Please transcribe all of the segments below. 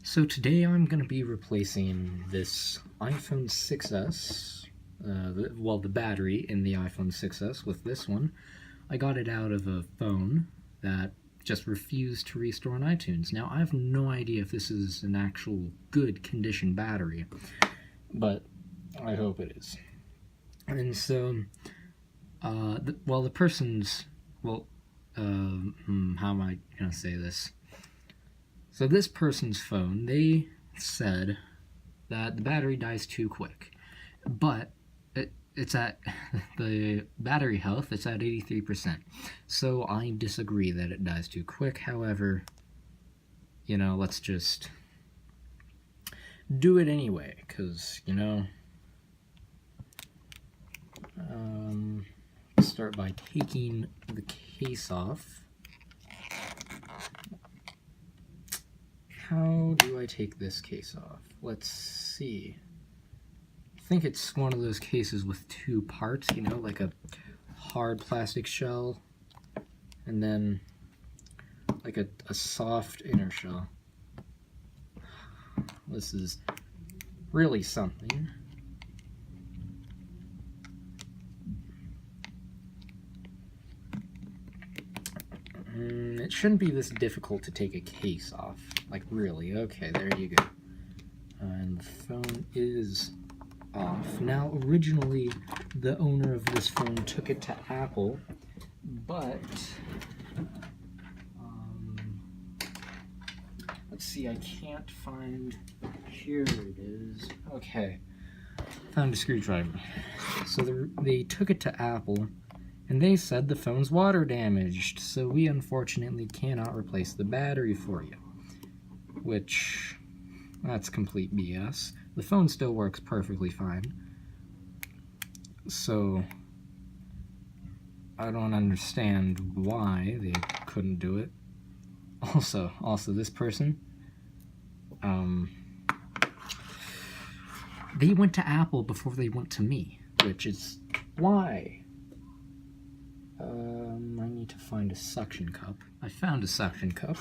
So today I'm going to be replacing this iPhone 6s, the battery in the iPhone 6s with this one. I got it out of a phone that just refused to restore on iTunes. Now I have no idea if this is an actual good condition battery, but I hope it is. And so, how am I going to say this? So this person's phone, they said that the battery dies too quick, but it's at the battery health, it's at 83%. So I disagree that it dies too quick. However, let's just do it anyway, because, start by taking the case off. How do I take this case off? Let's see. I think it's one of those cases with two parts, like a hard plastic shell and then like a soft inner shell. This is really something. It shouldn't be this difficult to take a case off. Like, really. Okay, there you go. And the phone is off. Now, originally, the owner of this phone took it to Apple, but let's see, I can't find... Here it is. Okay. Found a screwdriver. So they took it to Apple, and they said the phone's water damaged, so we unfortunately cannot replace the battery for you. Which, that's complete BS. The phone still works perfectly fine. So, I don't understand why they couldn't do it. Also this person, they went to Apple before they went to me, which is why. I need to find a suction cup. I found a suction cup.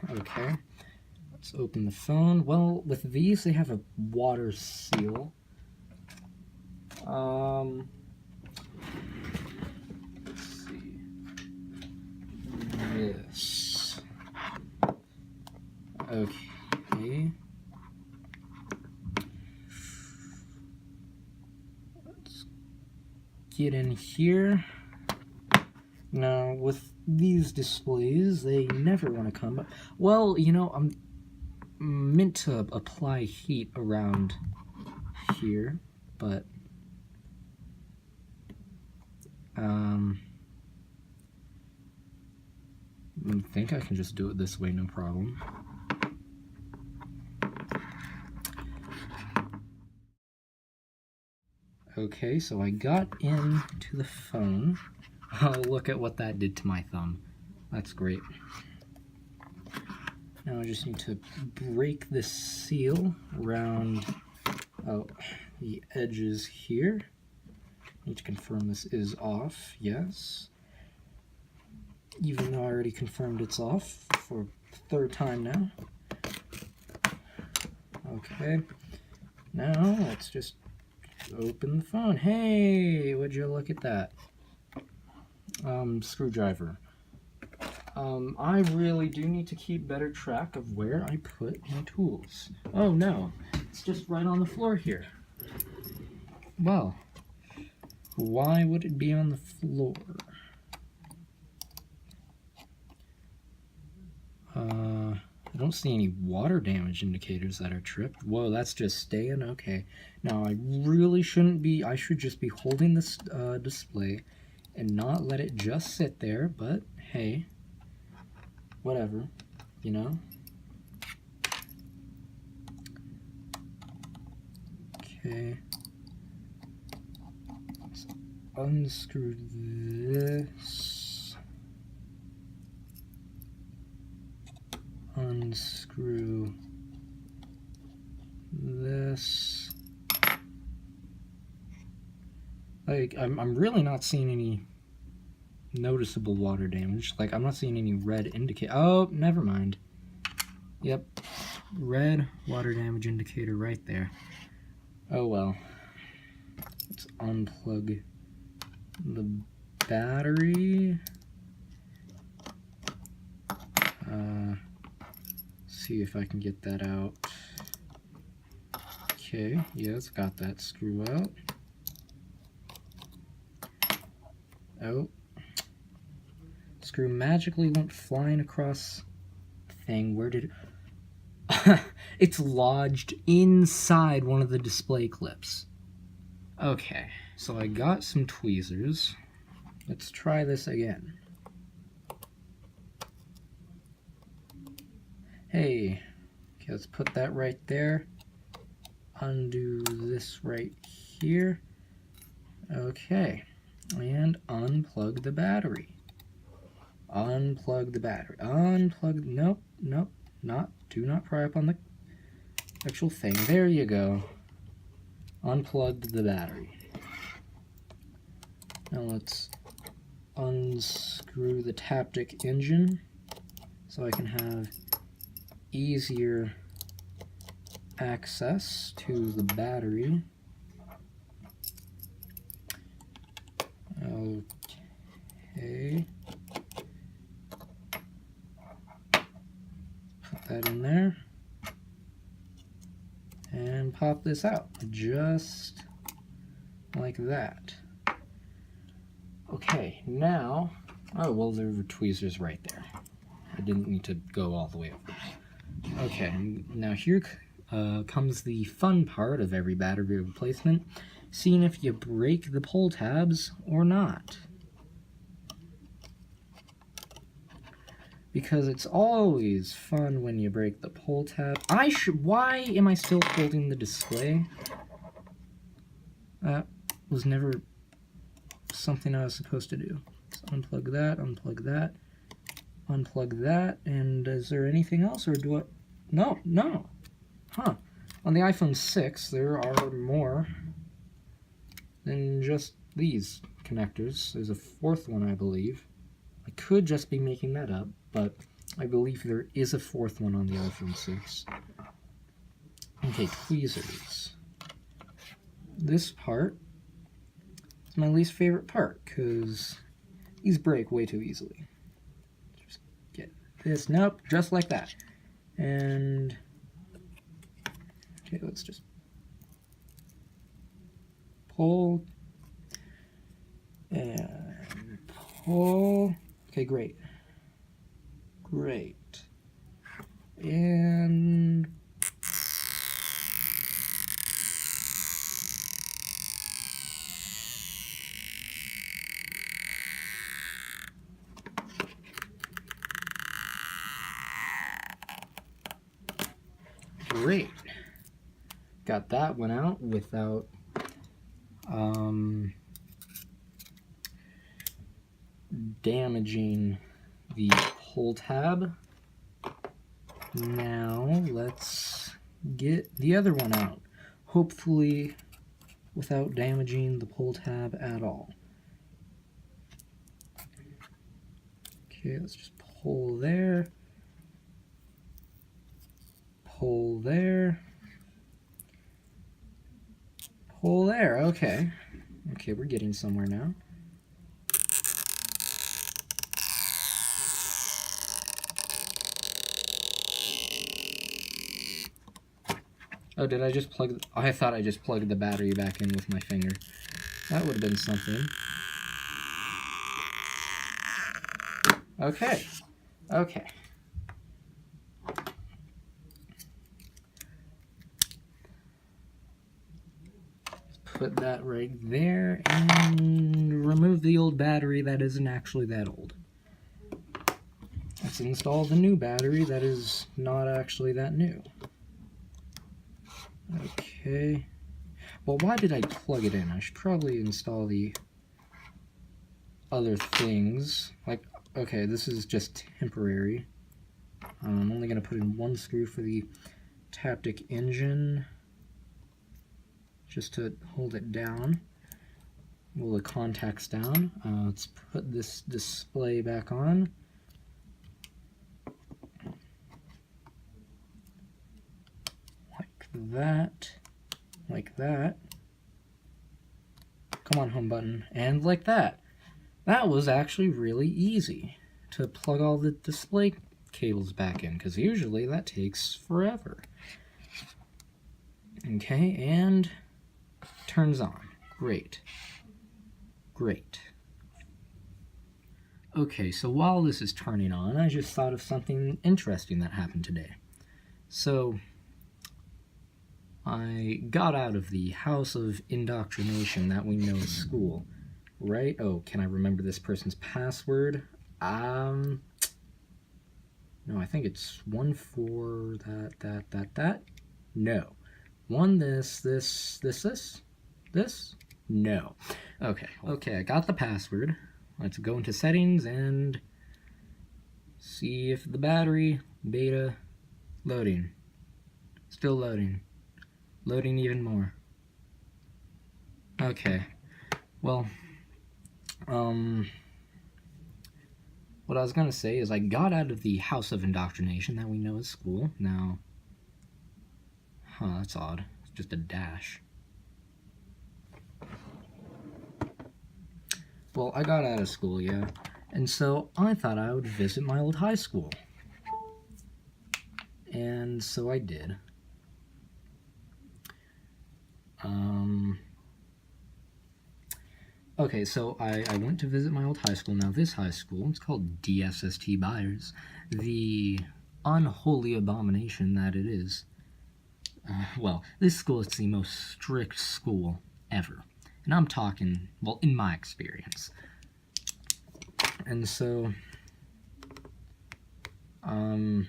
Okay. Let's open the phone. Well, with these, they have a water seal. Let's see. This. Okay. Let's get in here. Now, with these displays, they never want to come up. Well, I'm meant to apply heat around here, but I think I can just do it this way, no problem. Okay, so I got into the phone. Oh, look at what that did to my thumb. That's great. Now I just need to break this seal around the edges here. Need to confirm this is off. Yes. Even though I already confirmed it's off for the third time now. Okay. Now let's just open the phone. Hey, would you look at that? Screwdriver. I really do need to keep better track of where I put my tools. Oh no, it's just right on the floor here. Well, why would it be on the floor? I don't see any water damage indicators that are tripped. Whoa, that's just staying? Okay. Now, I really shouldn't be, I should just be holding this display and not let it just sit there, but hey, whatever, Okay. Let's unscrew this. Unscrew this. Like, I'm really not seeing any noticeable water damage. Like, I'm not seeing any red indicate. Oh, never mind. Yep. red water damage indicator right there. Oh well. Let's unplug the battery. See if I can get that out. Okay, yes, got that screw out. Oh. Screw magically went flying across the thing. Where did it... It's lodged inside one of the display clips. Okay, so I got some tweezers. Let's try this again. Hey, okay, let's put that right there. Undo this right here. Okay, and unplug the battery. Unplug the battery. Unplug. Nope, nope, do not pry up on the actual thing. There you go. Unplugged the battery. Now let's unscrew the Taptic engine so I can have easier access to the battery. Okay. Put that in there. And pop this out. Just like that. Okay, now... Oh, well, there were tweezers right there. I didn't need to go all the way over. Okay, now here comes the fun part of every battery replacement, seeing if you break the pull tabs or not. Because it's always fun when you break the pull tab. Why am I still holding the display? That was never something I was supposed to do. So unplug that, unplug that, unplug that, and is there anything else, or do I... No. Huh. On the iPhone 6, there are more than just these connectors. There's a fourth one, I believe. I could just be making that up, but I believe there is a fourth one on the iPhone 6. Okay, tweezers. This part is my least favorite part, because these break way too easily. Just get this. Nope, just like that. And... okay, let's just pull and pull. Okay, great. Great. And great. Got that one out without damaging the pull tab. Now let's get the other one out, hopefully without damaging the pull tab at all. Okay, let's just pull there, pull there, pull there. Okay, we're getting somewhere now. Oh, did I just plug... oh, I thought I just plugged the battery back in with my finger. That would have been something. Okay. Okay. Put that right there and remove the old battery that isn't actually that old. Let's install the new battery that is not actually that new. Okay. Well, why did I plug it in? I should probably install the other things. Like, okay, this is just temporary. I'm only going to put in one screw for the Taptic engine, just to hold it down. Roll the contacts down. Let's put this display back on. that, like that. Come on, home button, and like that. That was actually really easy to plug all the display cables back in, because usually that takes forever. Okay, and turns on. Great. Great. Okay, so while this is turning on, I just thought of something interesting that happened today. So, I got out of the house of indoctrination that we know as school, right? Oh, can I remember this person's password? No, I think it's 1 4 that. No. 1 this. No. Okay, I got the password. Let's go into settings and see if the battery, beta, loading. Still loading. Loading even more. Okay. Well, what I was gonna say is I got out of the house of indoctrination that we know as school. Now, that's odd. It's just a dash. Well, I got out of school, yeah. And so I thought I would visit my old high school. And so I did. Okay, so I went to visit my old high school. Now this high school, it's called DSST Byers, the unholy abomination that it is. Well, this school is the most strict school ever. And I'm talking, well, in my experience. And so, I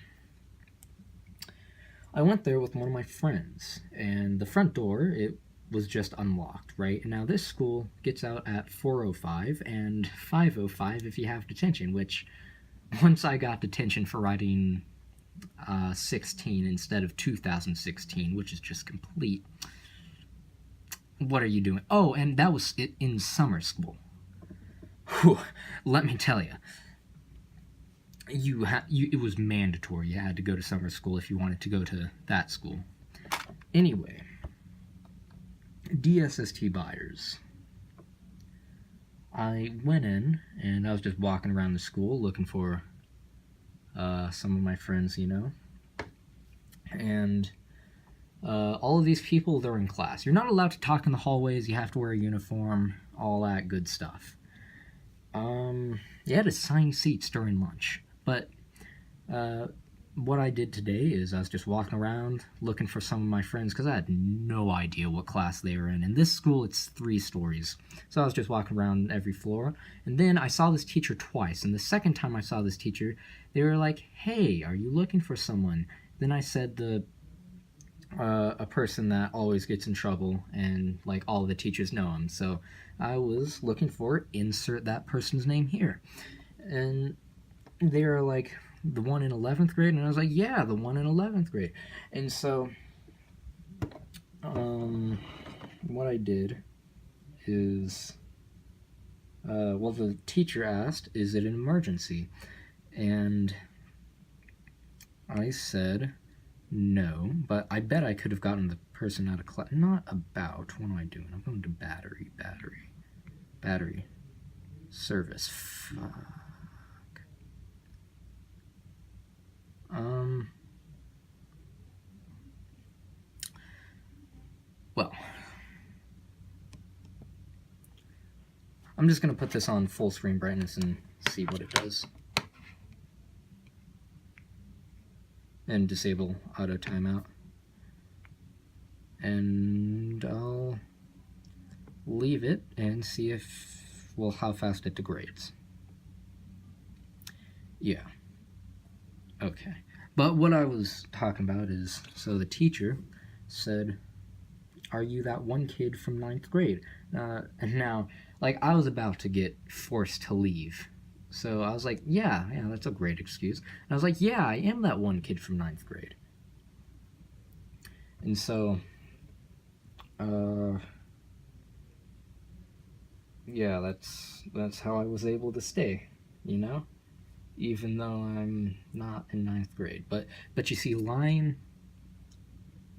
went there with one of my friends, and the front door, it was just unlocked, right? And now this school gets out at 4:05 and 5:05 if you have detention, which once I got detention for writing 16 instead of 2016, which is just complete. What are you doing? Oh, and that was it in summer school. Whew, let me tell you. It was mandatory. You had to go to summer school if you wanted to go to that school. Anyway, DSST Byers. I went in, and I was just walking around the school looking for some of my friends, you know. And all of these people, they're in class. You're not allowed to talk in the hallways. You have to wear a uniform, all that good stuff. You had to assign seats during lunch. But what I did today is I was just walking around looking for some of my friends because I had no idea what class they were in. In this school, it's 3 stories. So I was just walking around every floor. And then I saw this teacher twice. And the second time I saw this teacher, they were like, "Hey, are you looking for someone?" Then I said a person that always gets in trouble, and like all the teachers know him. So I was looking for insert that person's name here. And they were like, "The one in 11th grade?" And I was like, "Yeah, the one in 11th grade." And so what I did is well, the teacher asked, "Is it an emergency?" And I said no, but I bet I could have gotten the person out of class. Not about. What am I doing? I'm going to battery service. Fuck. Well, I'm just going to put this on full screen brightness and see what it does. And disable auto timeout. And I'll leave it and see if, well, how fast it degrades. Yeah. Okay. But what I was talking about is, so the teacher said, "Are you that one kid from 9th grade?" And now, like, I was about to get forced to leave. So I was like, yeah, that's a great excuse. And I was like, yeah, I am that one kid from 9th grade. And so, yeah, that's how I was able to stay, you know? Even though I'm not in 9th grade. But you see, lying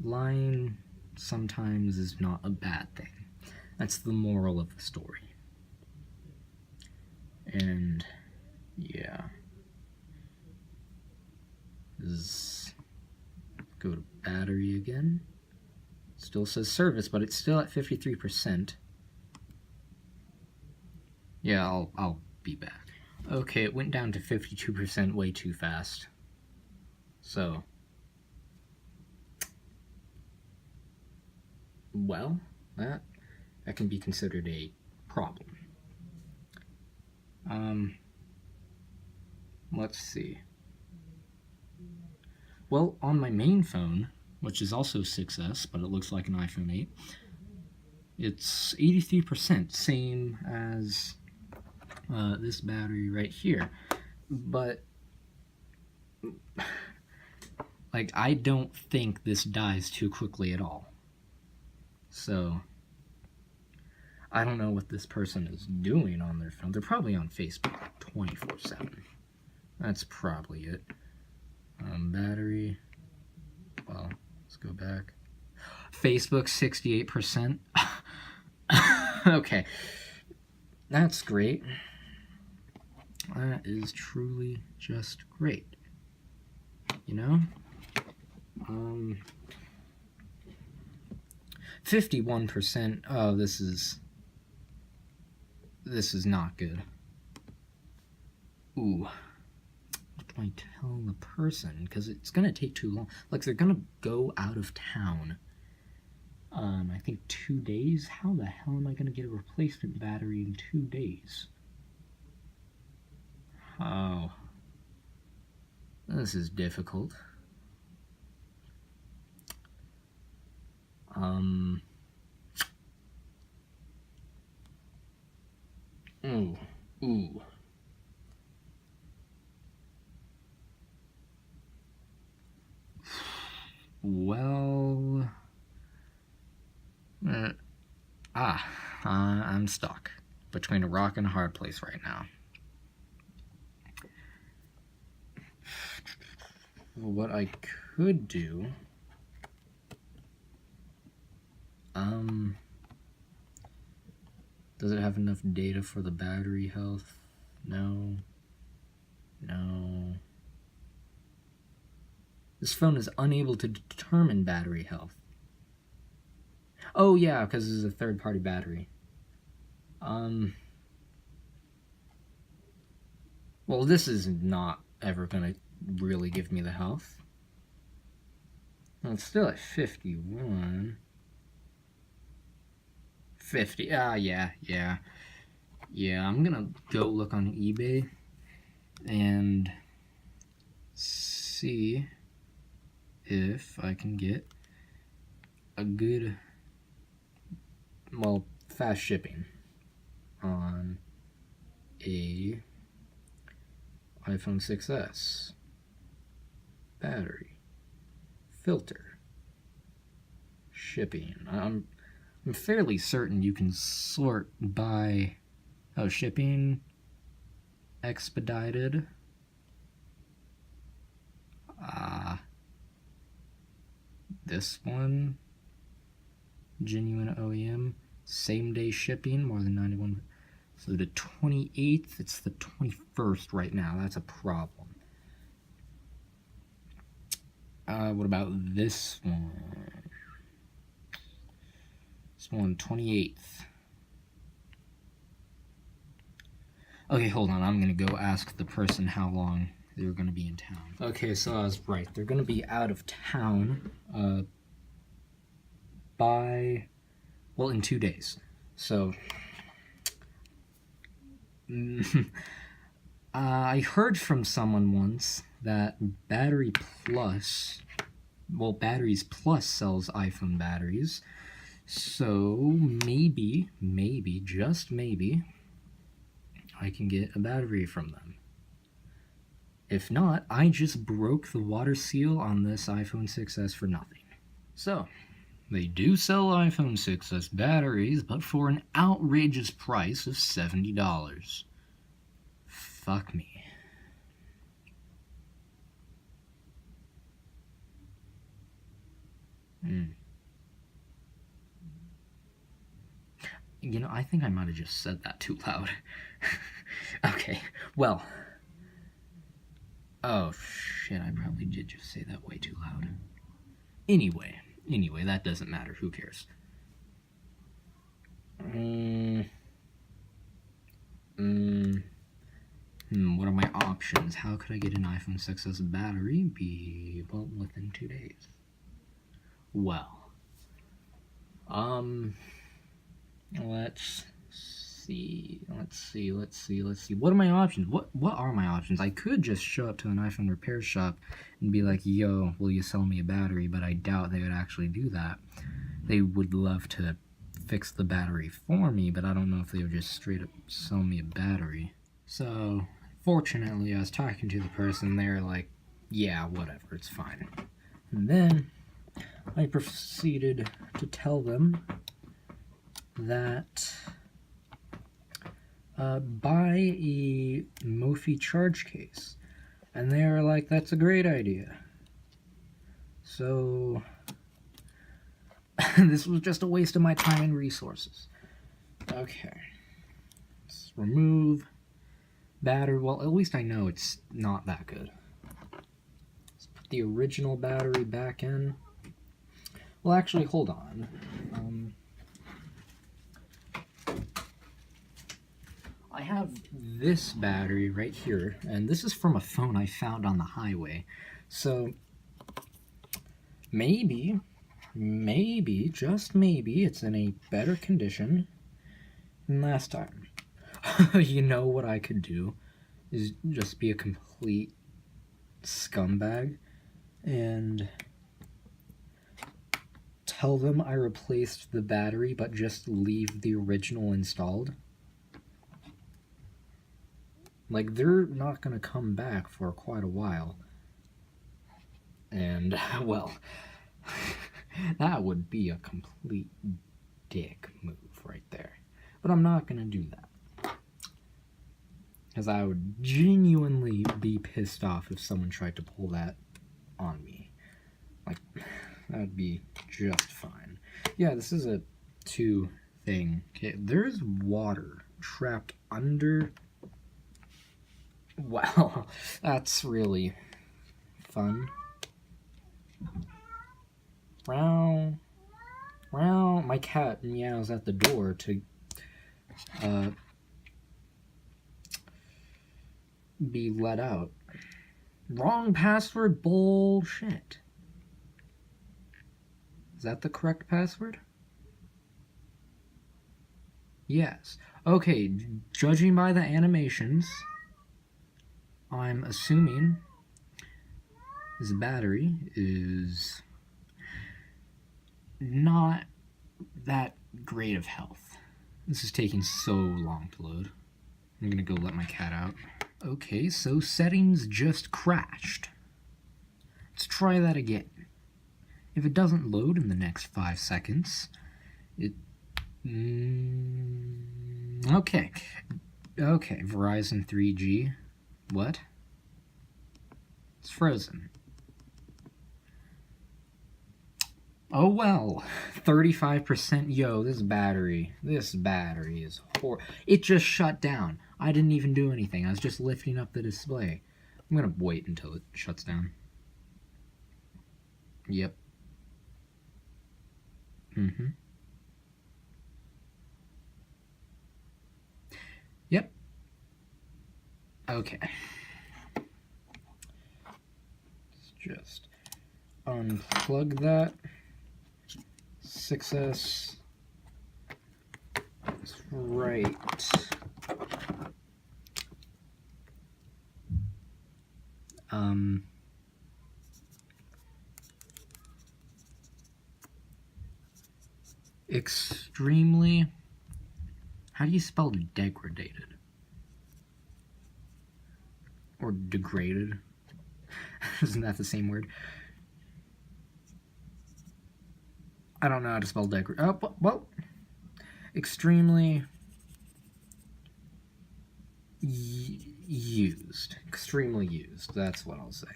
lying sometimes is not a bad thing. That's the moral of the story. And yeah, go to battery again. Still says service, but it's still at 53%. Yeah, I'll be back. Okay, it went down to 52% way too fast. So, well, that can be considered a problem. Let's see. Well, on my main phone, which is also 6S, but it looks like an iPhone 8, it's 83%, same as this battery right here. But, like, I don't think this dies too quickly at all. So, I don't know what this person is doing on their phone. They're probably on Facebook 24/7. That's probably it. Battery. Well, let's go back. Facebook 68%. Okay. That's great. That is truly just great. You know? 51%. Oh, this is not good. Ooh. What do I tell the person? Because it's going to take too long. Like, they're going to go out of town. I think 2 days? How the hell am I going to get a replacement battery in 2 days? Oh. This is difficult. Ooh. Well, I'm stuck between a rock and a hard place right now. What I could do, does it have enough data for the battery health? No. This phone is unable to determine battery health. Oh yeah, because this is a third-party battery. Well, this is not ever gonna really give me the health. Well, it's still at 51. 50. Yeah, I'm gonna go look on eBay and see if I can get a good, well, fast shipping on a iPhone 6S battery, filter, shipping. I'm fairly certain you can sort by, shipping, expedited, this one, genuine OEM, same day shipping, more than 91. So the 28th, it's the 21st right now. That's a problem. What about this one? This one, 28th. Okay, hold on. I'm going to go ask the person how long they're going to be in town. Okay, so I was right. They're going to be out of town in 2 days. So, I heard from someone once that Batteries Plus sells iPhone batteries. So maybe, just maybe, I can get a battery from them. If not, I just broke the water seal on this iPhone 6S for nothing. So, they do sell iPhone 6S batteries, but for an outrageous price of $70. Fuck me. Mm. You know, I think I might have just said that too loud. Okay, well. Oh, shit, I probably did just say that way too loud. Anyway, that doesn't matter. Who cares? What are my options? How could I get an iPhone 6s battery well, within 2 days? Well, let's see. What are my options? What are my options? I could just show up to an iPhone repair shop and be like, yo, will you sell me a battery? But I doubt they would actually do that. They would love to fix the battery for me, but I don't know if they would just straight up sell me a battery. So, fortunately, I was talking to the person. They're like, yeah, whatever, it's fine. And then I proceeded to tell them that buy a Mophie charge case. And they were like, that's a great idea. So, this was just a waste of my time and resources. Okay. Let's remove battery. Well, at least I know it's not that good. Let's put the original battery back in. Well, actually, hold on. I have this battery right here, and this is from a phone I found on the highway. So, maybe, just maybe, it's in a better condition than last time. You know what I could do is just be a complete scumbag and tell them I replaced the battery but just leave the original installed. Like, they're not gonna come back for quite a while. And, well, that would be a complete dick move right there. But I'm not gonna do that. Because I would genuinely be pissed off if someone tried to pull that on me. Like, that would be just fine. Yeah, this is a 2 thing. Okay, there's water trapped under. Wow, that's really fun. Meow. Meow. My cat meows at the door to be let out. Wrong password? Bullshit. Is that the correct password? Yes. Okay, judging by the animations, I'm assuming this battery is not that great of health. This is taking so long to load. I'm gonna go let my cat out. Okay, so settings just crashed. Let's try that again. If it doesn't load in the next 5 seconds, Okay, Verizon 3G. What? It's frozen. Oh well, 35%. Yo, this battery is horrible. It just shut down. I didn't even do anything. I was just lifting up the display. I'm gonna wait until it shuts down. Yep. Yep. Okay. Let's just unplug that. 6S. That's right. Extremely. How do you spell degraded? Or degraded? Isn't that the same word? I don't know how to spell degraded. Oh, well. Extremely used. Extremely used. That's what I'll say.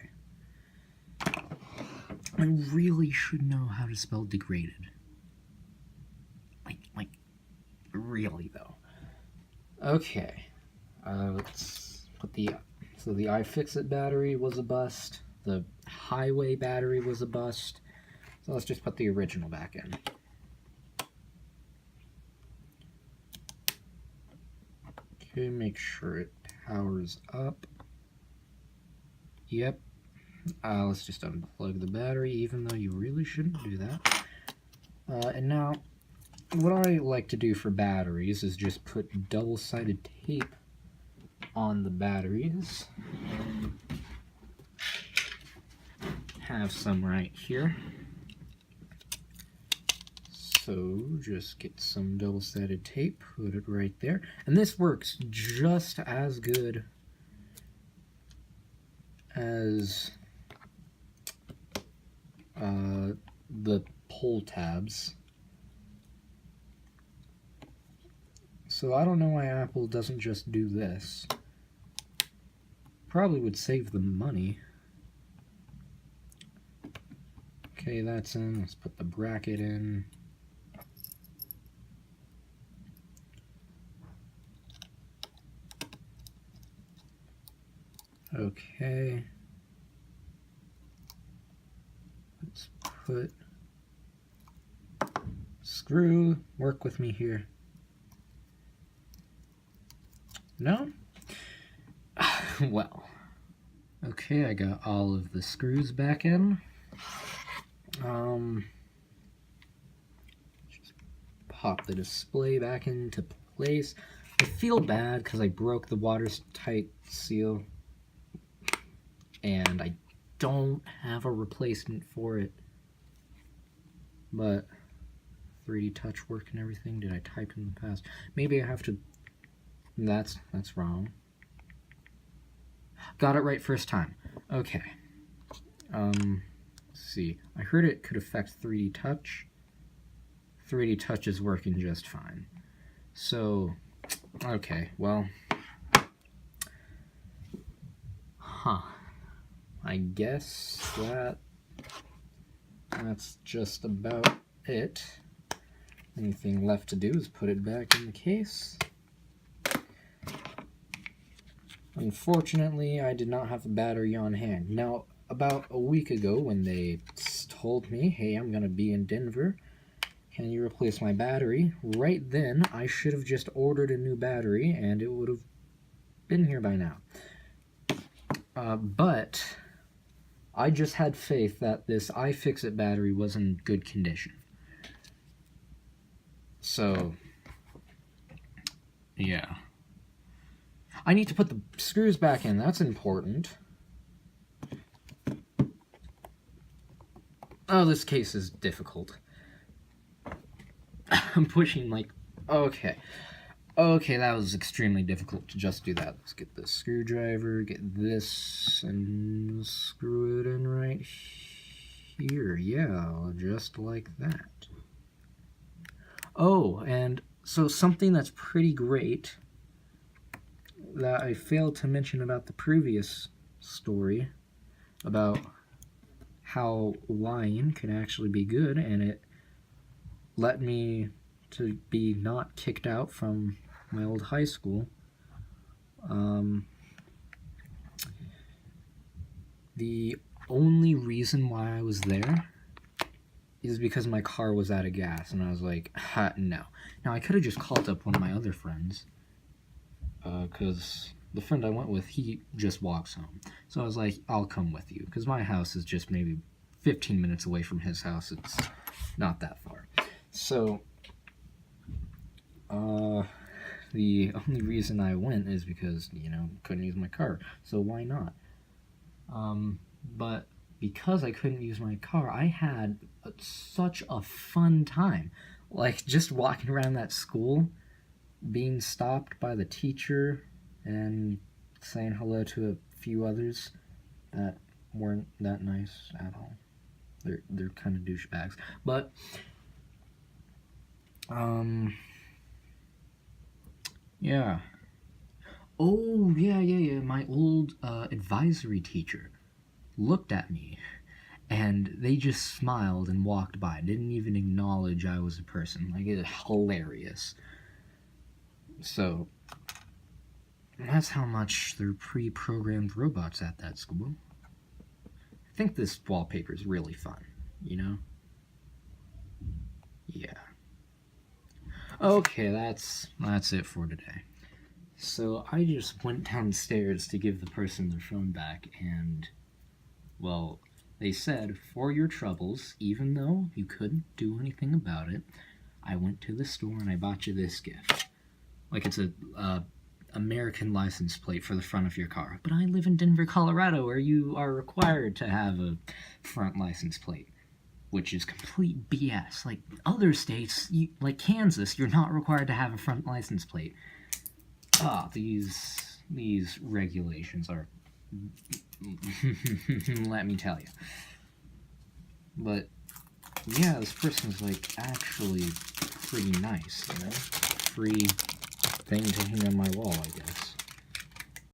I really should know how to spell degraded. Like, really though. Okay, let's put so the iFixit battery was a bust. The highway battery was a bust. So let's just put the original back in. Okay, make sure it powers up. Yep. Let's just unplug the battery, even though you really shouldn't do that. And now, what I like to do for batteries is just put double-sided tape on the batteries. Have some right here. So just get some double-sided tape, put it right there. And this works just as good as the pull tabs. So I don't know why Apple doesn't just do this. Probably would save them money. Okay, that's in. Let's put the bracket in. Okay. Let's put screw. Work with me here. No? Well. Okay, I got all of the screws back in. Just pop the display back into place. I feel bad because I broke the watertight seal and I don't have a replacement for it. But 3D touch work and everything. Did I type in the past? Maybe I have to. That's wrong. Got it right first time. Okay. Let's see. I heard it could affect 3D touch. 3D touch is working just fine. So, okay, well. I guess that's just about it. Anything left to do is put it back in the case. Unfortunately, I did not have a battery on hand. Now, about a week ago when they told me, hey, I'm going to be in Denver, can you replace my battery? Right then, I should have just ordered a new battery and it would have been here by now. But I just had faith that this iFixit battery was in good condition. So, yeah. I need to put the screws back in. That's important. Oh, this case is difficult. I'm pushing like... Okay. Okay, that was extremely difficult to just do that. Let's get the screwdriver, get this, and screw it in right here. Yeah, just like that. Oh, and so something that's pretty great that I failed to mention about the previous story about how lying can actually be good, and it let me to be not kicked out from my old high school. The only reason why I was there is because my car was out of gas, and I was like, no. Now, I could have just called up one of my other friends, because the friend I went with, he just walks home. So I was like, I'll come with you, because my house is just maybe 15 minutes away from his house. It's not that far. So, the only reason I went is because, couldn't use my car. So why not? But because I couldn't use my car, I had such a fun time. Like, just walking around that school, being stopped by the teacher and saying hello to a few others that weren't that nice at all. They're kind of douchebags. But yeah. Oh, yeah. My old advisory teacher looked at me And they just smiled and walked by, didn't even acknowledge I was a person. Like, it's hilarious. So, that's how much they're pre-programmed robots at that school. I think this wallpaper is really fun, you know? Yeah. Okay, that's it for today. So I just went downstairs to give the person their phone back, and, well, they said, for your troubles, even though you couldn't do anything about it, I went to the store and I bought you this gift. Like, it's a American license plate for the front of your car. But I live in Denver, Colorado, where you are required to have a front license plate, which is complete BS. Like, other states, like Kansas, you're not required to have a front license plate. These regulations are let me tell you. But yeah, this person's like actually pretty nice, you know? Free thing to hang on my wall, I guess.